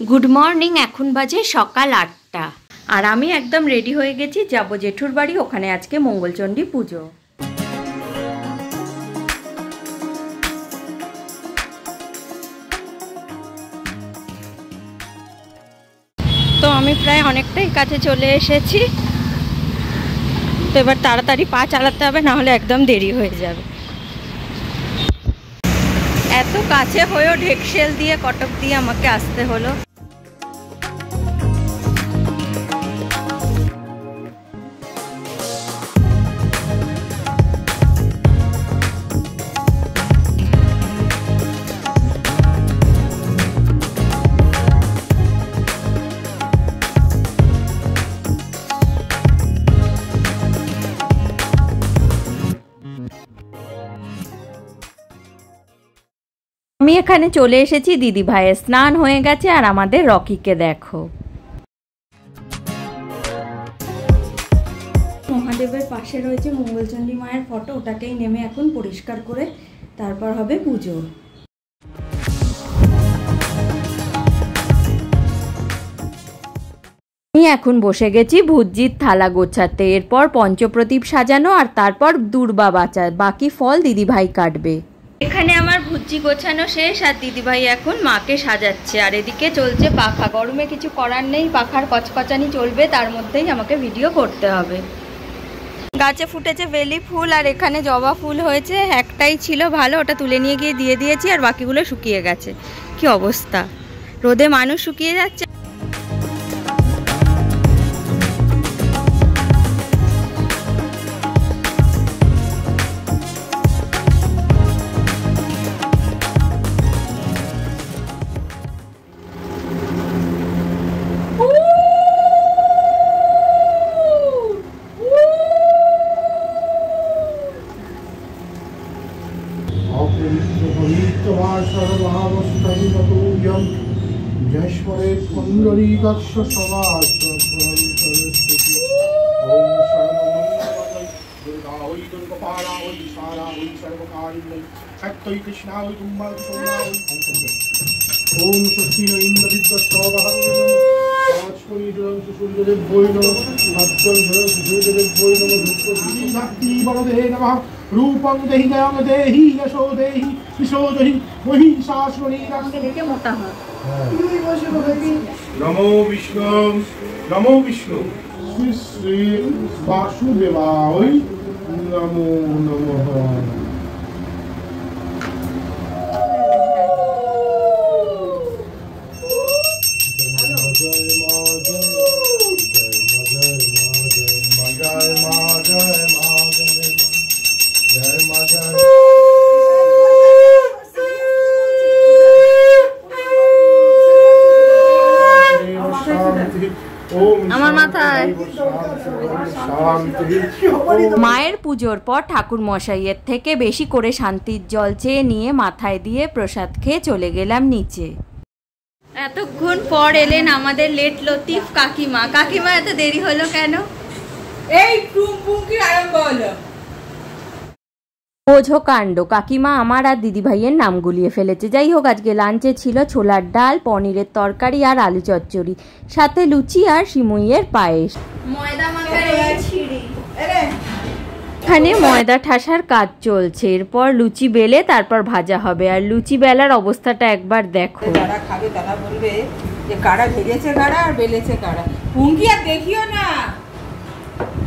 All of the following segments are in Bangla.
Good morning. এখন বাজে সকাল 8টা আর আমি একদম রেডি হয়ে গেছি, যাব জেঠুর বাড়ি। ওখানে আজকে মঙ্গলচণ্ডী পুজো। তো আমি প্রায় অনেকটাই কাছে চলে এসেছি। তো এবার তাড়াতাড়ি পা চালাতে হবে, না হলে একদম দেরি হয়ে যাবে। এত কাছে হয়েও ঢেকশেল দিয়ে কটক দিয়ে আমাকে আসতে হলো। আমি এখানে চলে এসেছি, দিদি ভাইয়ের স্নান হয়ে গেছে আর আমাদের রকিকে দেখো। মহাদেবের পাশে রয়েছে মঙ্গলচণ্ডী মায়ের ফটো, ওটাকেই নেমে এখন পরিষ্কার করে তারপর হবে পুজো। আমি এখন বসে গেছি ভুজির থালা গোছাতে, এরপর পঞ্চপ্রদীপ সাজানো আর তারপর দূর্বা বাঁচা, বাকি ফল দিদিভাই কাটবে। এখানে আমার ভুজি গোছানো শেষ আর দিদিভাই এখন মাকে সাজাচ্ছে। আর এদিকে চলছে পাখা, গরমে কিছু করার নেই, পাখার কচকচানি চলবে, তার মধ্যেই আমাকে ভিডিও করতে হবে। গাছে ফুটেছে বেলি ফুল আর এখানে জবা ফুল হয়েছে, একটাই ছিল ভালো, ওটা তুলে নিয়ে গিয়ে দিয়ে দিয়েছি আর বাকিগুলো শুকিয়ে গেছে। কি অবস্থা, রোদে মানুষ শুকিয়ে যাচ্ছে। रूपं देहि गयं देहि यशो देहि विशो देहि महिषासुरी দেখে মোটা হয়। नमो विष्णु श्री श्री वासुदेवाय नमो नमः। মায়ের পুজোর পর ঠাকুর মশাইয়ের থেকে বেশি করে শান্তির জল চেয়ে নিয়ে মাথায় দিয়ে প্রসাদ খেয়ে চলে গেলাম নিচে। এতক্ষণ পর এলেন আমাদের লেট লতিফ কাকিমা। কাকিমা এত দেরি হলো কেন? এই টুমপুঙ্কি আরম্ভ হলো। বোঝো কাণ্ড, কাকিমা আমার আর দিদি ভাইয়ের নাম গুলিয়ে ফেলেছে। যাই হোক, আজকে লাঞ্চে ছিল ছোলার ডাল, পনিরের তরকারি আর আলু চচ্চড়ি, সাথে লুচি আর সিমুইয়ের পায়েস। ময়দা মাখার এখানে ময়দা ঠাসার কাজ চলছে, এরপর লুচি বেলে তারপর ভাজা হবে। আর লুচি বেলার অবস্থাটা একবার দেখো। যারা খাবে তারা বলবে যে কারা ভেজেছে কারা আর বেলেছে কারা। পুঙ্কি আর দেখিও না,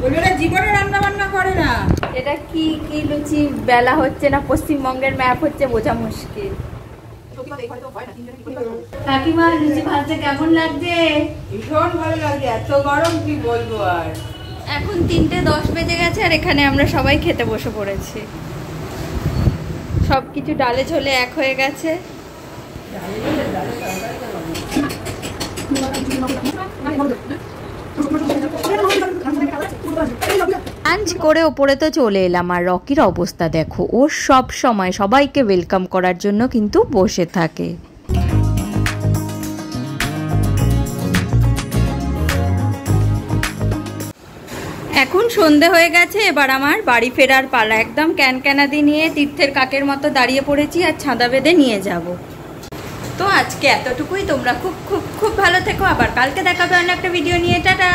বলবে জীবনে রান্না বান্না করে না। এটা কি কি লুচি বেলা হচ্ছে না পশ্চিমবঙ্গের ম্যাপ হচ্ছে বোঝা মুশকিল। কাকিমা লুচি ভাজতে কেমন লাগছে? ভীষণ ভালো লাগে, এত গরম কি বলবো। আর এখন 3:10 বেজে গেছে আর এখানে আমরা সবাই খেতে বসে পড়েছি। সবকিছু ডালে ঝোলে এক হয়ে গেছে। লাঞ্চ করে ওপরে তো চলে এলাম আর রকির অবস্থা দেখো, ও সব সময় সবাইকে ওয়েলকাম করার জন্য কিন্তু বসে থাকে। এখন সন্ধে হয়ে গেছে, এবার আমার বাড়ি ফেরার পালা। একদম ক্যানক্যানাদি নিয়ে তীর্থের কাকের মতো দাঁড়িয়ে পড়েছি আর ছাদা বেঁধে নিয়ে যাব। তো আজকে এতটুকুই। তোমরা খুব খুব খুব খুব ভালো থেকো, আবার কালকে দেখাবে অন্য একটা ভিডিও নিয়ে। টাটা।